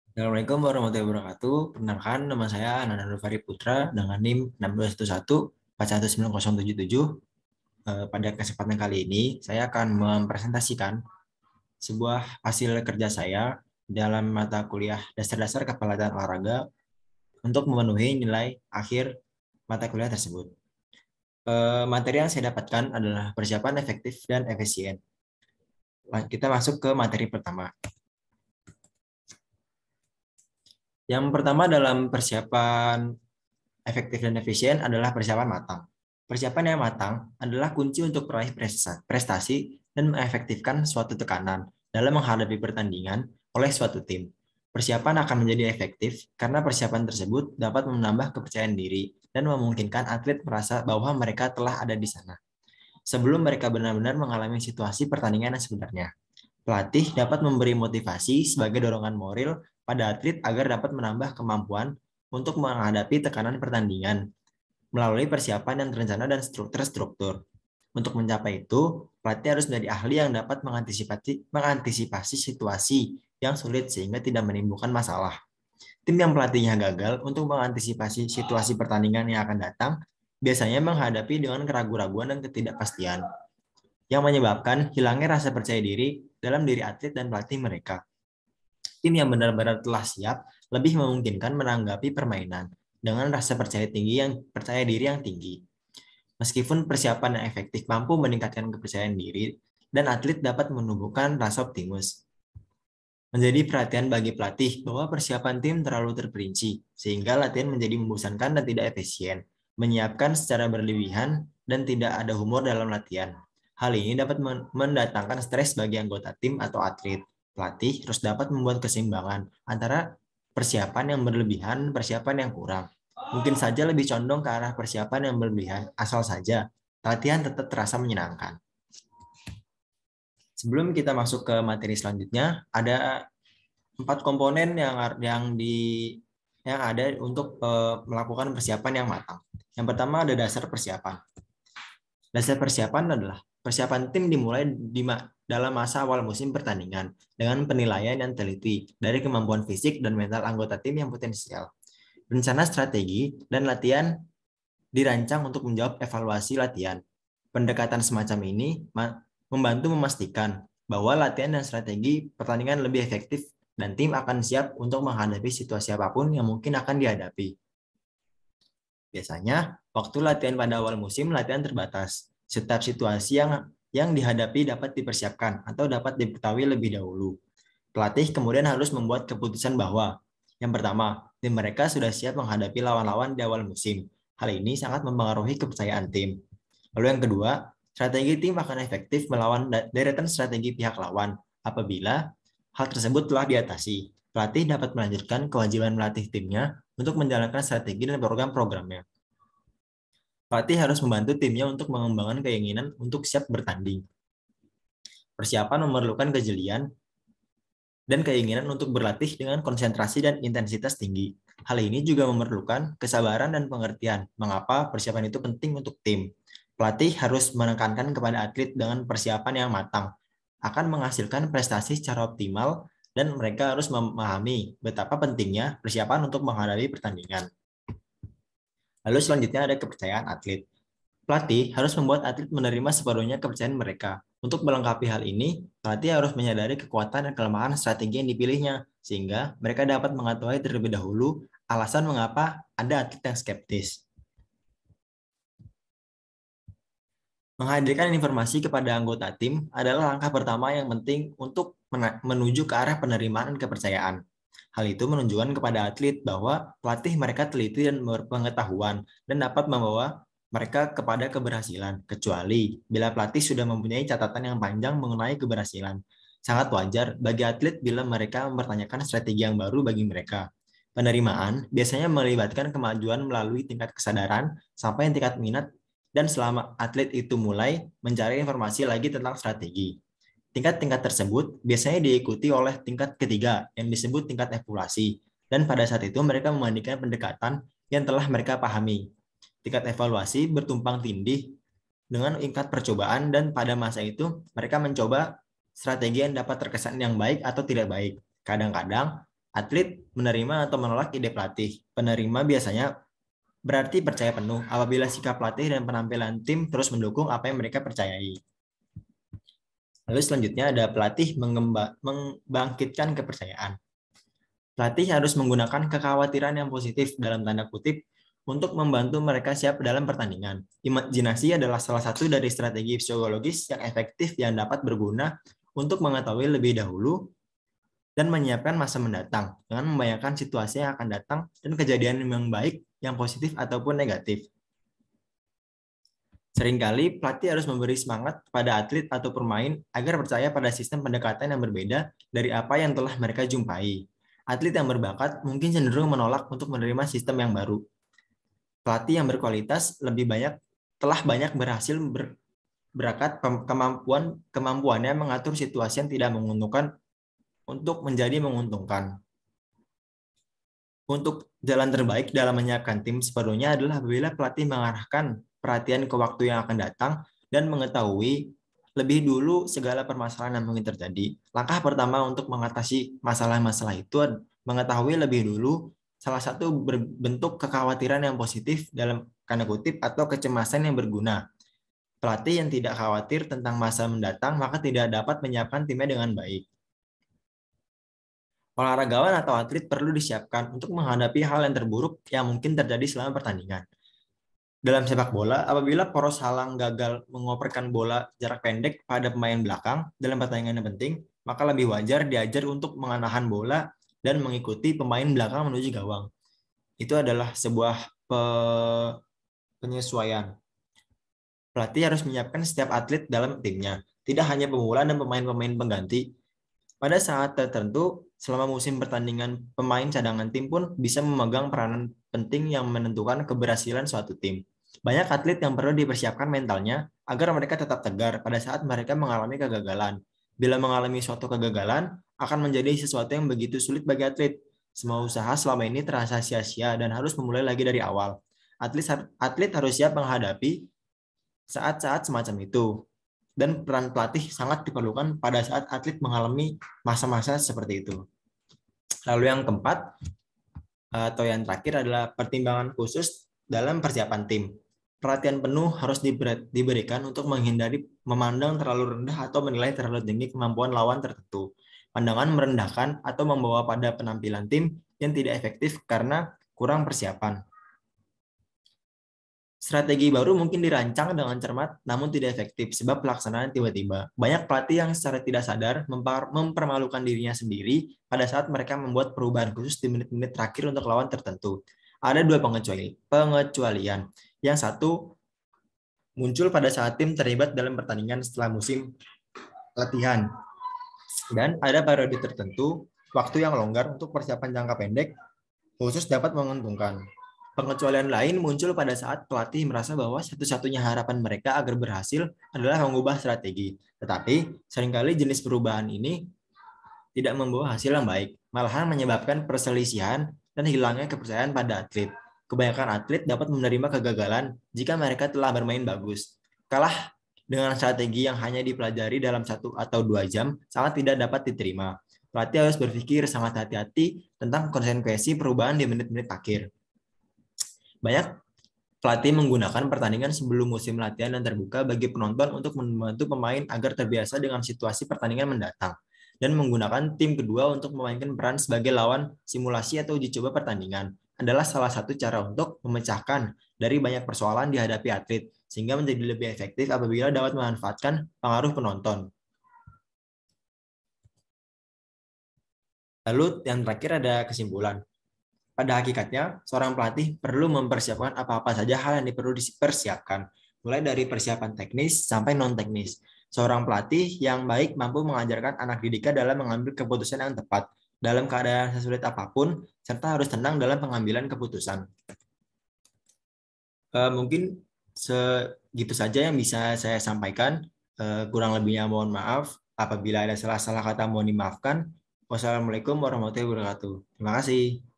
Assalamualaikum warahmatullahi wabarakatuh. Perkenalkan, nama saya Nanda Nurfari Putra dengan NIM 16211 4190077. Pada kesempatan kali ini, saya akan mempresentasikan sebuah hasil kerja saya dalam mata kuliah dasar-dasar kepelatihan olahraga untuk memenuhi nilai akhir mata kuliah tersebut. Materi yang saya dapatkan adalah persiapan efektif dan efisien. Kita masuk ke materi pertama. Yang pertama dalam persiapan efektif dan efisien adalah persiapan matang. Persiapan yang matang adalah kunci untuk meraih prestasi dan mengefektifkan suatu tekanan dalam menghadapi pertandingan oleh suatu tim. Persiapan akan menjadi efektif karena persiapan tersebut dapat menambah kepercayaan diri dan memungkinkan atlet merasa bahwa mereka telah ada di sana sebelum mereka benar-benar mengalami situasi pertandingan yang sebenarnya. Pelatih dapat memberi motivasi sebagai dorongan moral pada atlet agar dapat menambah kemampuan untuk menghadapi tekanan pertandingan melalui persiapan yang terencana dan terstruktur. Untuk mencapai itu, pelatih harus menjadi ahli yang dapat mengantisipasi situasi yang sulit sehingga tidak menimbulkan masalah. Tim yang pelatihnya gagal untuk mengantisipasi situasi pertandingan yang akan datang biasanya menghadapi dengan keraguan-raguan dan ketidakpastian yang menyebabkan hilangnya rasa percaya diri dalam diri atlet dan pelatih mereka. Tim yang benar-benar telah siap lebih memungkinkan menanggapi permainan dengan rasa percaya diri yang tinggi. Meskipun persiapan yang efektif mampu meningkatkan kepercayaan diri dan atlet dapat menumbuhkan rasa optimis. Menjadi perhatian bagi pelatih bahwa persiapan tim terlalu terperinci sehingga latihan menjadi membosankan dan tidak efisien, menyiapkan secara berlebihan dan tidak ada humor dalam latihan. Hal ini dapat mendatangkan stres bagi anggota tim atau atlet. Pelatih terus dapat membuat keseimbangan antara persiapan yang berlebihan dan persiapan yang kurang. Mungkin saja lebih condong ke arah persiapan yang berlebihan, asal saja latihan tetap terasa menyenangkan. Sebelum kita masuk ke materi selanjutnya, ada 4 komponen yang ada untuk melakukan persiapan yang matang. Yang pertama ada dasar persiapan. Dasar persiapan adalah persiapan tim dimulai dalam masa awal musim pertandingan dengan penilaian yang teliti dari kemampuan fisik dan mental anggota tim yang potensial. Rencana strategi dan latihan dirancang untuk menjawab evaluasi latihan. Pendekatan semacam ini membantu memastikan bahwa latihan dan strategi pertandingan lebih efektif dan tim akan siap untuk menghadapi situasi apapun yang mungkin akan dihadapi. Biasanya, waktu latihan pada awal musim latihan terbatas. Setiap situasi yang dihadapi dapat dipersiapkan atau dapat diketahui lebih dahulu. Pelatih kemudian harus membuat keputusan bahwa yang pertama, tim mereka sudah siap menghadapi lawan-lawan di awal musim. Hal ini sangat mempengaruhi kepercayaan tim. Lalu yang kedua, strategi tim akan efektif melawan deretan strategi pihak lawan apabila hal tersebut telah diatasi. Pelatih dapat melanjutkan kewajiban melatih timnya untuk menjalankan strategi dan program-programnya. Pelatih harus membantu timnya untuk mengembangkan keinginan untuk siap bertanding. Persiapan memerlukan kejelian dan keinginan untuk berlatih dengan konsentrasi dan intensitas tinggi. Hal ini juga memerlukan kesabaran dan pengertian mengapa persiapan itu penting untuk tim. Pelatih harus menekankan kepada atlet dengan persiapan yang matang akan menghasilkan prestasi secara optimal dan mereka harus memahami betapa pentingnya persiapan untuk menghadapi pertandingan. Lalu selanjutnya ada kepercayaan atlet. Pelatih harus membuat atlet menerima sepenuhnya kepercayaan mereka. Untuk melengkapi hal ini, pelatih harus menyadari kekuatan dan kelemahan strategi yang dipilihnya, sehingga mereka dapat mengetahui terlebih dahulu alasan mengapa ada atlet yang skeptis. Menghadirkan informasi kepada anggota tim adalah langkah pertama yang penting untuk menuju ke arah penerimaan dan kepercayaan. Hal itu menunjukkan kepada atlet bahwa pelatih mereka teliti dan berpengetahuan dan dapat membawa mereka kepada keberhasilan, kecuali bila pelatih sudah mempunyai catatan yang panjang mengenai keberhasilan. Sangat wajar bagi atlet bila mereka mempertanyakan strategi yang baru bagi mereka. Penerimaan biasanya melibatkan kemajuan melalui tingkat kesadaran sampai tingkat minat dan selama atlet itu mulai mencari informasi lagi tentang strategi. Tingkat-tingkat tersebut biasanya diikuti oleh tingkat ketiga yang disebut tingkat evaluasi. Dan pada saat itu mereka membandingkan pendekatan yang telah mereka pahami. Tingkat evaluasi bertumpang tindih dengan tingkat percobaan dan pada masa itu mereka mencoba strategi yang dapat terkesan yang baik atau tidak baik. Kadang-kadang Atlet menerima atau menolak ide pelatih. Penerima biasanya berarti percaya penuh apabila sikap pelatih dan penampilan tim terus mendukung apa yang mereka percayai. Lalu selanjutnya ada pelatih membangkitkan kepercayaan. Pelatih harus menggunakan kekhawatiran yang positif dalam tanda kutip untuk membantu mereka siap dalam pertandingan. Imajinasi adalah salah satu dari strategi psikologis yang efektif yang dapat berguna untuk mengetahui lebih dahulu dan menyiapkan masa mendatang dengan membayangkan situasi yang akan datang dan kejadian yang baik, yang positif ataupun negatif. Seringkali pelatih harus memberi semangat kepada atlet atau pemain agar percaya pada sistem pendekatan yang berbeda dari apa yang telah mereka jumpai. Atlet yang berbakat mungkin cenderung menolak untuk menerima sistem yang baru. Pelatih yang berkualitas telah banyak berhasil berkat kemampuannya mengatur situasi yang tidak menguntungkan untuk menjadi menguntungkan. Untuk jalan terbaik dalam menyiapkan tim sepenuhnya adalah apabila pelatih mengarahkan perhatian ke waktu yang akan datang dan mengetahui lebih dulu segala permasalahan yang mungkin terjadi. Langkah pertama untuk mengatasi masalah-masalah itu mengetahui lebih dulu salah satu bentuk kekhawatiran yang positif dalam tanda kutip atau kecemasan yang berguna. Pelatih yang tidak khawatir tentang masa mendatang maka tidak dapat menyiapkan timnya dengan baik. Olahragawan atau atlet perlu disiapkan untuk menghadapi hal yang terburuk yang mungkin terjadi selama pertandingan. Dalam sepak bola, apabila poros halang gagal mengoperkan bola jarak pendek pada pemain belakang dalam pertandingan yang penting, maka lebih wajar diajar untuk menahan bola dan mengikuti pemain belakang menuju gawang. Itu adalah sebuah penyesuaian. Pelatih harus menyiapkan setiap atlet dalam timnya, tidak hanya pemula dan pemain-pemain pengganti. Pada saat tertentu, selama musim pertandingan, pemain cadangan tim pun bisa memegang peranan penting yang menentukan keberhasilan suatu tim. Banyak atlet yang perlu dipersiapkan mentalnya agar mereka tetap tegar pada saat mereka mengalami kegagalan. Bila mengalami suatu kegagalan, akan menjadi sesuatu yang begitu sulit bagi atlet. Semua usaha selama ini terasa sia-sia dan harus memulai lagi dari awal. Atlet harus siap menghadapi saat-saat semacam itu. Dan peran pelatih sangat diperlukan pada saat atlet mengalami masa-masa seperti itu. Lalu yang keempat, atau yang terakhir adalah pertimbangan khusus dalam persiapan tim. Perhatian penuh harus diberikan untuk menghindari memandang terlalu rendah atau menilai terlalu tinggi kemampuan lawan tertentu. Pandangan merendahkan atau membawa pada penampilan tim yang tidak efektif karena kurang persiapan. Strategi baru mungkin dirancang dengan cermat namun tidak efektif sebab pelaksanaan tiba-tiba. Banyak pelatih yang secara tidak sadar mempermalukan dirinya sendiri pada saat mereka membuat perubahan khusus di menit-menit terakhir untuk lawan tertentu. Ada dua pengecualian. Yang satu muncul pada saat tim terlibat dalam pertandingan setelah musim latihan. Dan ada periode tertentu, waktu yang longgar untuk persiapan jangka pendek khusus dapat menguntungkan. Pengecualian lain muncul pada saat pelatih merasa bahwa satu-satunya harapan mereka agar berhasil adalah mengubah strategi. Tetapi, seringkali jenis perubahan ini tidak membawa hasil yang baik, malahan menyebabkan perselisihan dan hilangnya kepercayaan pada atlet. Kebanyakan atlet dapat menerima kegagalan jika mereka telah bermain bagus. Kalah dengan strategi yang hanya dipelajari dalam 1 atau 2 jam sangat tidak dapat diterima. Pelatih harus berpikir sangat hati-hati tentang konsekuensi perubahan di menit-menit akhir. Banyak pelatih menggunakan pertandingan sebelum musim latihan dan terbuka bagi penonton untuk membantu pemain agar terbiasa dengan situasi pertandingan mendatang dan menggunakan tim kedua untuk memainkan peran sebagai lawan simulasi atau uji coba pertandingan adalah salah satu cara untuk memecahkan dari banyak persoalan dihadapi atlet sehingga menjadi lebih efektif apabila dapat memanfaatkan pengaruh penonton. Lalu yang terakhir ada kesimpulan. Pada hakikatnya, seorang pelatih perlu mempersiapkan apa-apa saja hal yang perlu dipersiapkan, mulai dari persiapan teknis sampai non-teknis. Seorang pelatih yang baik mampu mengajarkan anak didiknya dalam mengambil keputusan yang tepat, dalam keadaan sesulit apapun, serta harus tenang dalam pengambilan keputusan. Mungkin segitu saja yang bisa saya sampaikan. Kurang lebihnya mohon maaf. Apabila ada salah-salah kata mohon dimaafkan. Wassalamualaikum warahmatullahi wabarakatuh. Terima kasih.